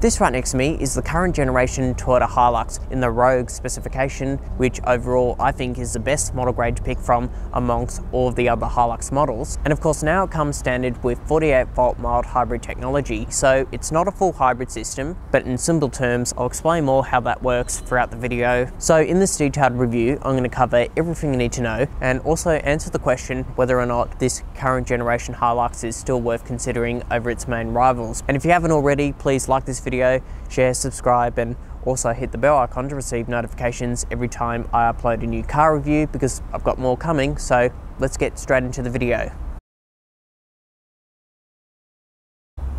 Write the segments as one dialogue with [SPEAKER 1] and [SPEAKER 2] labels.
[SPEAKER 1] This right next to me is the current generation Toyota HiLux in the Rogue specification, which overall I think is the best model grade to pick from amongst all of the other HiLux models. And of course now it comes standard with 48-volt mild hybrid technology, so it's not a full hybrid system, but in simple terms I'll explain more how that works throughout the video. So in this detailed review I'm going to cover everything you need to know and also answer the question whether or not this current generation HiLux is still worth considering over its main rivals. And if you haven't already, please like this video, share, subscribe, and also hit the bell icon to receive notifications every time I upload a new car review, because I've got more coming. So let's get straight into the video.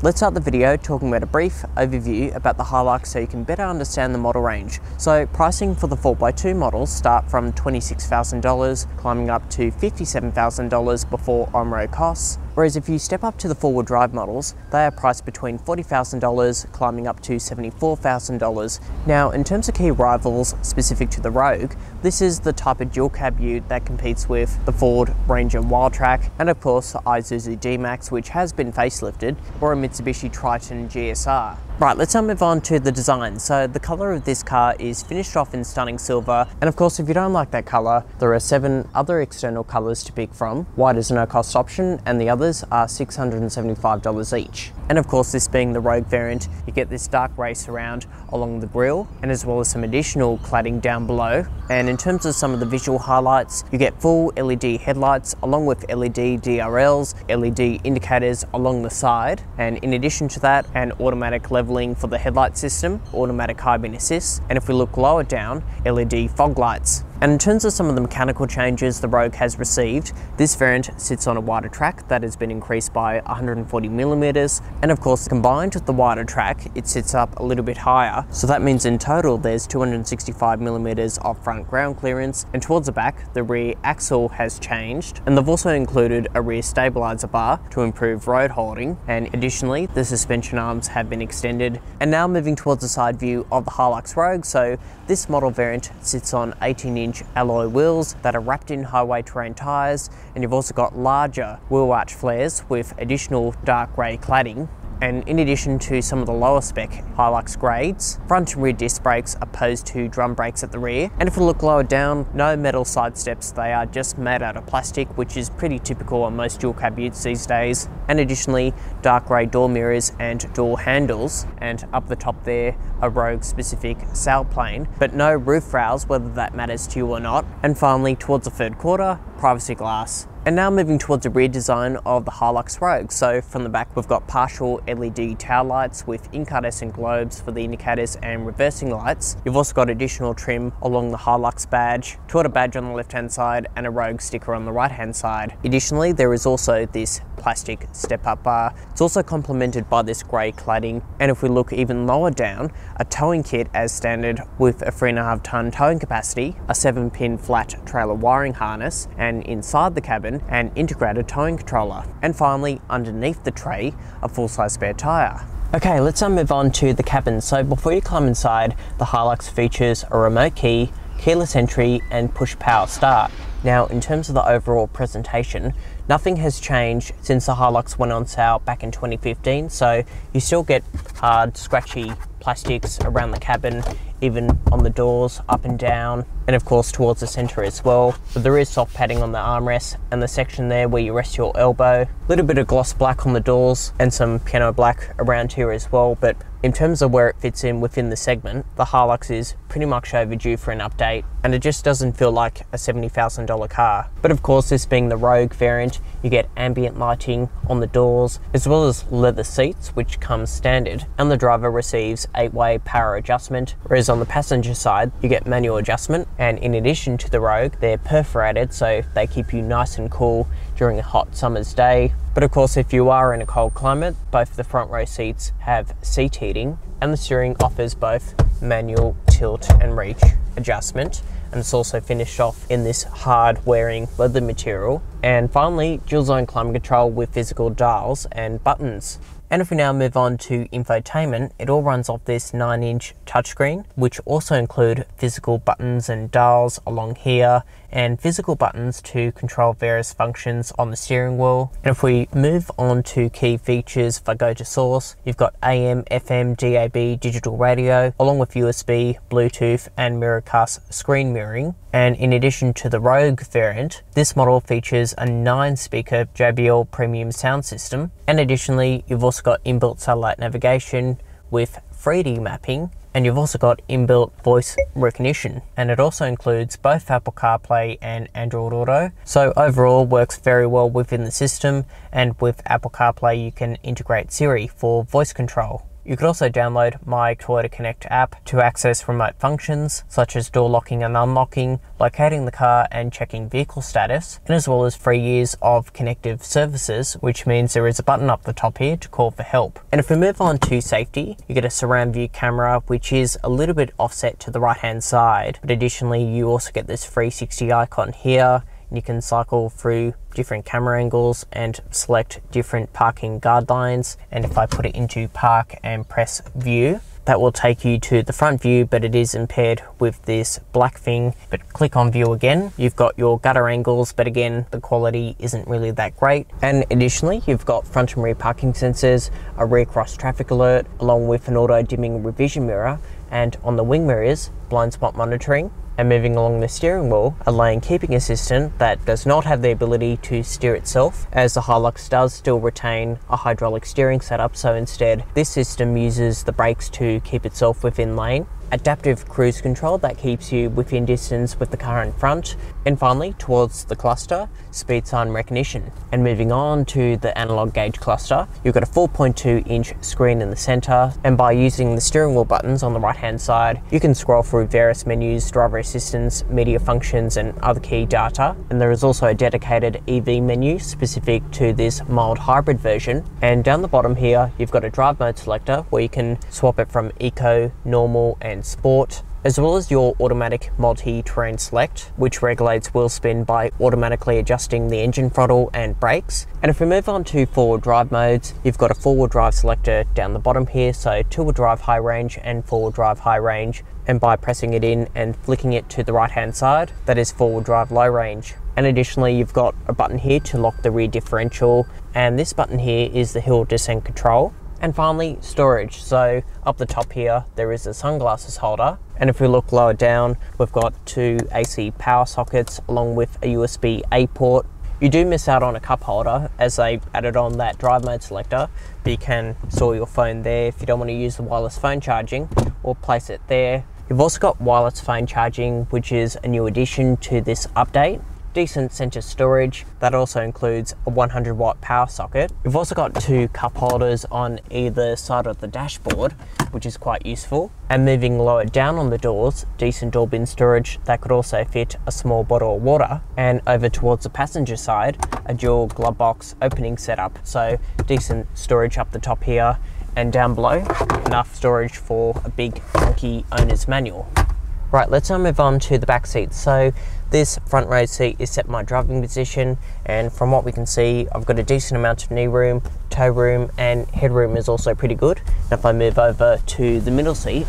[SPEAKER 1] Let's start the video talking about a brief overview about the HiLux so you can better understand the model range. So pricing for the 4x2 models start from $26,000, climbing up to $57,000 before on-road costs. Whereas if you step up to the four-wheel drive models, they are priced between $40,000 climbing up to $74,000. Now, in terms of key rivals specific to the Rogue, this is the type of dual cab ute that competes with the Ford Ranger Wildtrak and of course the Isuzu D-Max, which has been facelifted, or a Mitsubishi Triton GSR. Right, let's now move on to the design. So the colour of this car is finished off in stunning silver, and of course if you don't like that colour, there are 7 other external colours to pick from. White is a no-cost option and the others are $675 each. And of course, this being the Rogue variant, you get this dark grey surround along the grille, and as well as some additional cladding down below. And in terms of some of the visual highlights, you get full LED headlights along with LED DRLs, LED indicators along the side, and in addition to that, an automatic leveling for the headlight system, automatic high beam assist, and if we look lower down, LED fog lights. And in terms of some of the mechanical changes the Rogue has received, this variant sits on a wider track that has been increased by 140mm, and of course combined with the wider track it sits up a little bit higher, so that means in total there's 265mm of front ground clearance, and towards the back the rear axle has changed, and they've also included a rear stabiliser bar to improve road holding, and additionally the suspension arms have been extended. And now moving towards the side view of the HiLux Rogue, so this model variant sits on 18-inch alloy wheels that are wrapped in highway terrain tyres, and you've also got larger wheel arch flares with additional dark grey cladding. And in addition to some of the lower spec HiLux grades, front and rear disc brakes opposed to drum brakes at the rear. And if we look lower down, no metal side steps, they are just made out of plastic, which is pretty typical on most dual cab utes these days. And additionally, dark grey door mirrors and door handles, and up the top there, a Rogue specific sail plane, but no roof rails, whether that matters to you or not. And finally, towards the third quarter, privacy glass. And now moving towards the rear design of the HiLux Rogue. So from the back we've got partial LED tail lights with incandescent globes for the indicators and reversing lights. You've also got additional trim along the HiLux badge, Toyota badge on the left hand side and a Rogue sticker on the right hand side. Additionally, there is also this plastic step-up bar. It's also complemented by this grey cladding, and if we look even lower down, a towing kit as standard with a 3.5 tonne towing capacity, a 7-pin flat trailer wiring harness, and inside the cabin an integrated towing controller, and finally underneath the tray a full-size spare tyre. Okay, let's now move on to the cabin. So before you climb inside, the HiLux features a remote key, keyless entry and push power start. Now in terms of the overall presentation, nothing has changed since the HiLux went on sale back in 2015, so you still get hard, scratchy plastics around the cabin, even on the doors, up and down, and of course towards the centre as well. But there is soft padding on the armrests and the section there where you rest your elbow. A little bit of gloss black on the doors and some piano black around here as well, but in terms of where it fits in within the segment, the HiLux is pretty much overdue for an update, and it just doesn't feel like a $70,000 car. But of course, this being the Rogue variant, you get ambient lighting on the doors, as well as leather seats, which comes standard, and the driver receives 8-way power adjustment, whereas on the passenger side, you get manual adjustment, and in addition to the Rogue, they're perforated, so they keep you nice and cool during a hot summer's day. But of course, if you are in a cold climate, both the front row seats have seat heating, and the steering offers both manual tilt and reach adjustment, and it's also finished off in this hard wearing leather material. And finally, dual zone climate control with physical dials and buttons. And if we now move on to infotainment, it all runs off this 9-inch touchscreen, which also include physical buttons and dials along here and physical buttons to control various functions on the steering wheel. And if we move on to key features, if I go to source, you've got AM, FM, DAB, digital radio, along with USB, Bluetooth and Miracast screen mirroring. And in addition to the Rogue variant, this model features a 9-speaker JBL premium sound system. And additionally, you've also got inbuilt satellite navigation with 3D mapping, and you've also got inbuilt voice recognition, and it also includes both Apple CarPlay and Android Auto. So overall works very well within the system, and with Apple CarPlay you can integrate Siri for voice control. You could also download My Toyota Connect app to access remote functions such as door locking and unlocking, locating the car and checking vehicle status, and as well as 3 years of connective services, which means there is a button up the top here to call for help. And if we move on to safety, you get a surround view camera which is a little bit offset to the right hand side, but additionally you also get this 360 icon here. You can cycle through different camera angles and select different parking guidelines. And if I put it into park and press view, that will take you to the front view, but it is impaired with this black thing. But click on view again, you've got your gutter angles, but again, the quality isn't really that great. And additionally, you've got front and rear parking sensors, a rear cross traffic alert, along with an auto dimming revision mirror, and on the wing mirrors, blind spot monitoring. And moving along the steering wheel, a lane keeping assistant that does not have the ability to steer itself, as the HiLux does still retain a hydraulic steering setup, so instead this system uses the brakes to keep itself within lane. Adaptive cruise control that keeps you within distance with the car in front. And finally, towards the cluster, speed sign recognition. And moving on to the analog gauge cluster, you've got a 4.2-inch screen in the center, and by using the steering wheel buttons on the right hand side, you can scroll through various menus, driver assistance, media functions and other key data. And there is also a dedicated EV menu specific to this mild hybrid version. And down the bottom here, you've got a drive mode selector where you can swap it from eco, normal and sport, as well as your automatic multi-terrain select, which regulates wheel spin by automatically adjusting the engine throttle and brakes. And if we move on to forward drive modes, you've got a four-wheel drive selector down the bottom here, so two-wheel drive high range and four-wheel drive high range. And by pressing it in and flicking it to the right hand side, that is four-wheel drive low range. And additionally, you've got a button here to lock the rear differential, and this button here is the hill descent control. And finally, storage. So up the top here, there is a sunglasses holder. And if we look lower down, we've got two AC power sockets along with a USB-A port. You do miss out on a cup holder as they've added on that drive mode selector, but you can store your phone there if you don't want to use the wireless phone charging, or place it there. You've also got wireless phone charging, which is a new addition to this update. Decent center storage, that also includes a 100-watt power socket. You've also got two cup holders on either side of the dashboard, which is quite useful. And moving lower down on the doors, decent door bin storage that could also fit a small bottle of water. And over towards the passenger side, a dual glove box opening setup. So decent storage up the top here, and down below, enough storage for a big chunky owner's manual. Right, let's now move on to the back seat. So this front row seat is set in my driving position, and from what we can see, I've got a decent amount of knee room, toe room, and headroom is also pretty good. And if I move over to the middle seat,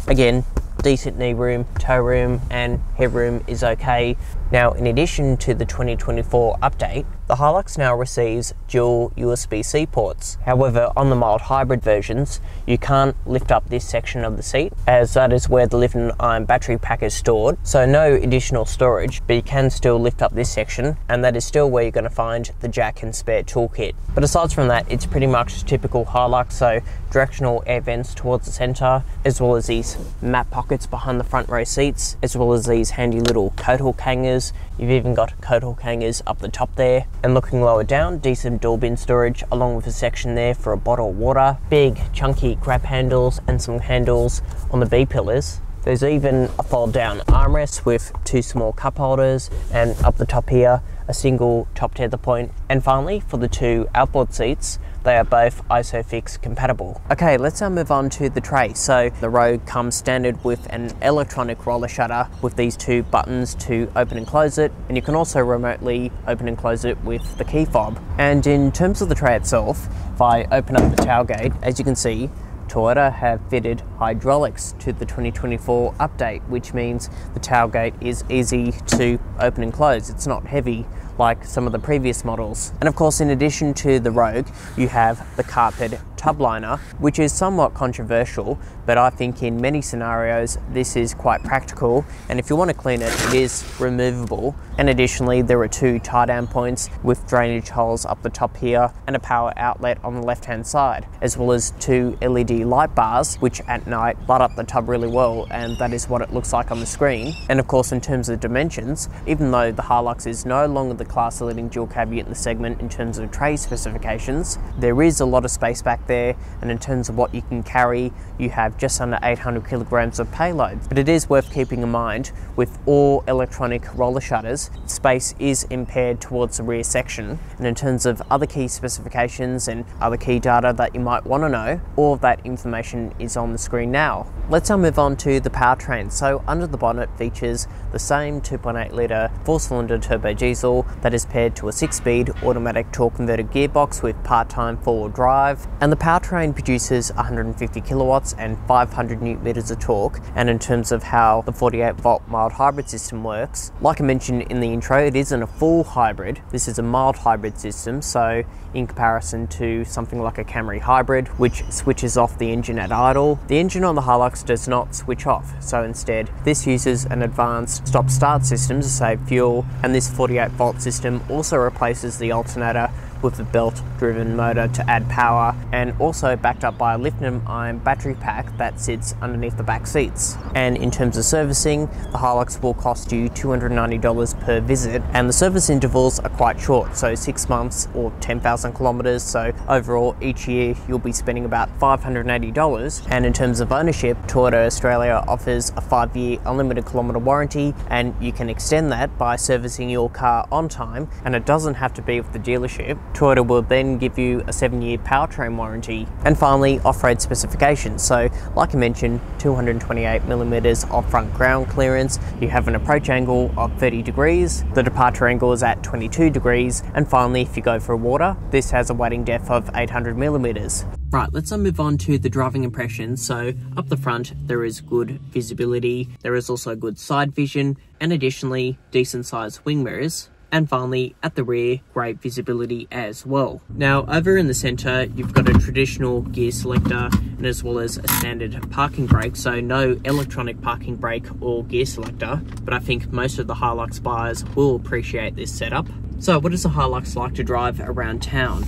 [SPEAKER 1] again, decent knee room, toe room, and headroom is okay. Now, in addition to the 2024 update, the HiLux now receives dual USB-C ports. However, on the mild hybrid versions, you can't lift up this section of the seat, as that is where the lithium-ion battery pack is stored. So no additional storage, but you can still lift up this section, and that is still where you're going to find the jack and spare toolkit. But aside from that, it's pretty much typical HiLux, so directional air vents towards the center, as well as these map pockets behind the front row seats, as well as these handy little coat hook hangers. You've even got coat hook hangers up the top there. And looking lower down, decent door bin storage, along with a section there for a bottle of water, big chunky grab handles and some handles on the B pillars. There's even a fold down armrest with two small cup holders, and up the top here, a single top tether point. And finally, for the two outboard seats, they are both ISOFIX compatible. Okay, let's now move on to the tray. So the Rogue comes standard with an electronic roller shutter with these two buttons to open and close it, and you can also remotely open and close it with the key fob. And in terms of the tray itself, if I open up the tailgate, as you can see, Toyota have fitted hydraulics to the 2024 update, which means the tailgate is easy to open and close. It's not heavy like some of the previous models. And of course, in addition to the Rogue, you have the carpet tub liner, which is somewhat controversial, but I think in many scenarios this is quite practical, and if you want to clean it, it is removable. And additionally, there are two tie-down points with drainage holes up the top here and a power outlet on the left-hand side, as well as two LED light bars which at night light up the tub really well, and that is what it looks like on the screen. And of course, in terms of dimensions, even though the HiLux is no longer the class-leading dual cab ute in the segment in terms of tray specifications, there is a lot of space back there, and in terms of what you can carry, you have just under 800 kilograms of payload. But it is worth keeping in mind, with all electronic roller shutters, space is impaired towards the rear section. And in terms of other key specifications and other key data that you might want to know, all of that information is on the screen now. Let's now move on to the powertrain. So under the bonnet features the same 2.8 litre 4-cylinder turbo diesel that is paired to a 6-speed automatic torque converter gearbox with part-time four-wheel drive, and the powertrain produces 150 kilowatts and 500 newton meters of torque. And in terms of how the 48-volt mild hybrid system works, like I mentioned in the intro, it isn't a full hybrid. This is a mild hybrid system, so in comparison to something like a Camry hybrid, which switches off the engine at idle, the engine on the HiLux does not switch off. So instead, this uses an advanced stop-start system to save fuel, and this 48-volt system also replaces the alternator with a belt-driven motor to add power, and also backed up by a lithium-ion battery pack that sits underneath the back seats. And in terms of servicing, the HiLux will cost you $290 per visit, and the service intervals are quite short, so 6 months or 10,000 kilometers. So overall, each year you'll be spending about $580. And in terms of ownership, Toyota Australia offers a 5-year unlimited kilometer warranty, and you can extend that by servicing your car on time, and it doesn't have to be with the dealership. Toyota will then give you a 7-year powertrain warranty. And finally, off-road specifications. So like I mentioned, 228mm of front ground clearance, you have an approach angle of 30 degrees, the departure angle is at 22 degrees, and finally, if you go for water, this has a wading depth of 800mm. Right, let's move on to the driving impressions. So up the front, there is good visibility, there is also good side vision, and additionally, decent sized wing mirrors. And finally, at the rear, great visibility as well. Now, over in the center, you've got a traditional gear selector, and as well as a standard parking brake, so no electronic parking brake or gear selector, but I think most of the HiLux buyers will appreciate this setup. So what does a HiLux like to drive around town?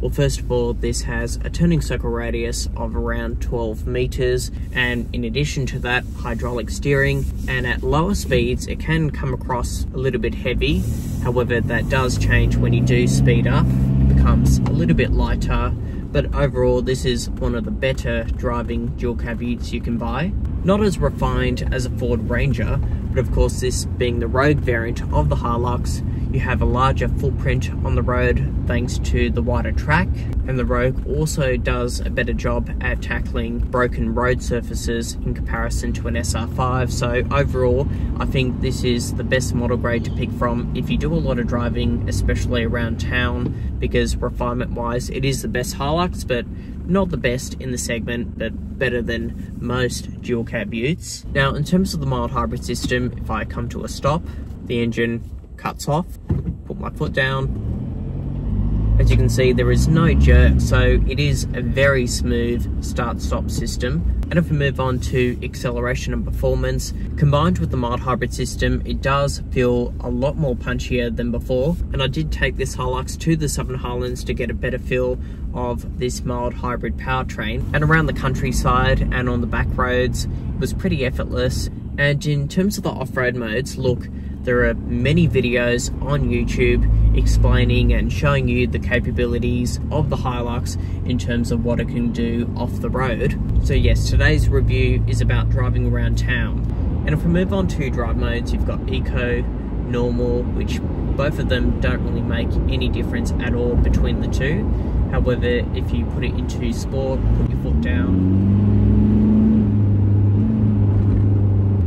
[SPEAKER 1] Well, first of all, this has a turning circle radius of around 12 meters, and in addition to that, hydraulic steering, and at lower speeds it can come across a little bit heavy. However, that does change when you do speed up. It becomes a little bit lighter, but overall this is one of the better driving dual cab utes you can buy. Not as refined as a Ford Ranger, but of course, this being the Rogue variant of the HiLux, you have a larger footprint on the road thanks to the wider track, and the Rogue also does a better job at tackling broken road surfaces in comparison to an SR5. So overall, I think this is the best model grade to pick from if you do a lot of driving, especially around town, because refinement wise it is the best HiLux, but not the best in the segment, but better than most dual cab utes. Now, in terms of the mild hybrid system, if I come to a stop, the engine cuts off, put my foot down. As you can see, there is no jerk, so it is a very smooth start-stop system. And if we move on to acceleration and performance, combined with the mild hybrid system, it does feel a lot more punchier than before. And I did take this HiLux to the Southern Highlands to get a better feel of this mild hybrid powertrain. And around the countryside and on the back roads, it was pretty effortless. And in terms of the off-road modes, look, there are many videos on YouTube explaining and showing you the capabilities of the HiLux in terms of what it can do off the road. So yes, today's review is about driving around town. And if we move on to drive modes, you've got Eco, Normal, which both of them don't really make any difference at all between the two. However, if you put it into Sport, put your foot down,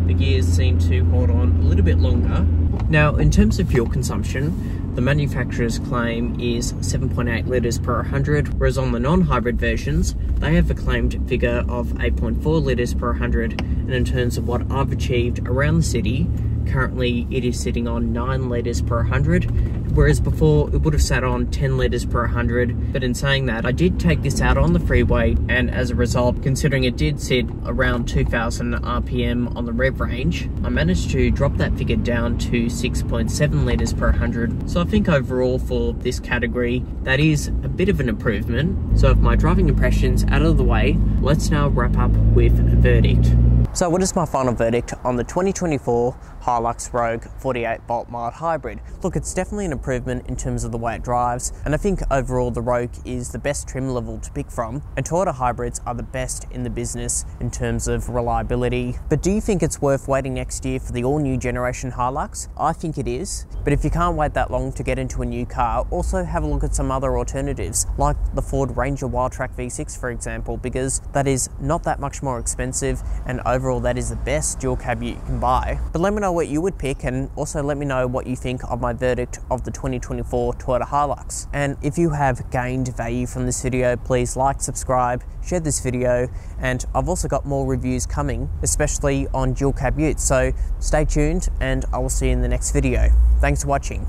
[SPEAKER 1] the gears seem to hold on a little bit longer. Now, in terms of fuel consumption, the manufacturer's claim is 7.8 litres per 100, whereas on the non-hybrid versions, they have a claimed figure of 8.4 litres per 100, and in terms of what I've achieved around the city, currently it is sitting on 9 litres per 100, whereas before it would have sat on 10 litres per 100. But in saying that, I did take this out on the freeway, and as a result, considering it did sit around 2000 RPM on the rev range, I managed to drop that figure down to 6.7 litres per 100. So I think overall for this category, that is a bit of an improvement. So with my driving impressions out of the way, let's now wrap up with a verdict. So what is my final verdict on the 2024 HiLux Rogue 48-volt mild hybrid? Look, it's definitely an improvement in terms of the way it drives, and I think overall the Rogue is the best trim level to pick from, and Toyota hybrids are the best in the business in terms of reliability. But do you think it's worth waiting next year for the all-new generation HiLux? I think it is, but if you can't wait that long to get into a new car, also have a look at some other alternatives, like the Ford Ranger Wildtrak V6 for example, because that is not that much more expensive, and overall that is the best dual cab you can buy. But let me know what you would pick, and also let me know what you think of my verdict of the 2024 Toyota HiLux. And if you have gained value from this video, please like, subscribe, share this video, and I've also got more reviews coming, especially on dual cab utes, so stay tuned and I will see you in the next video. Thanks for watching.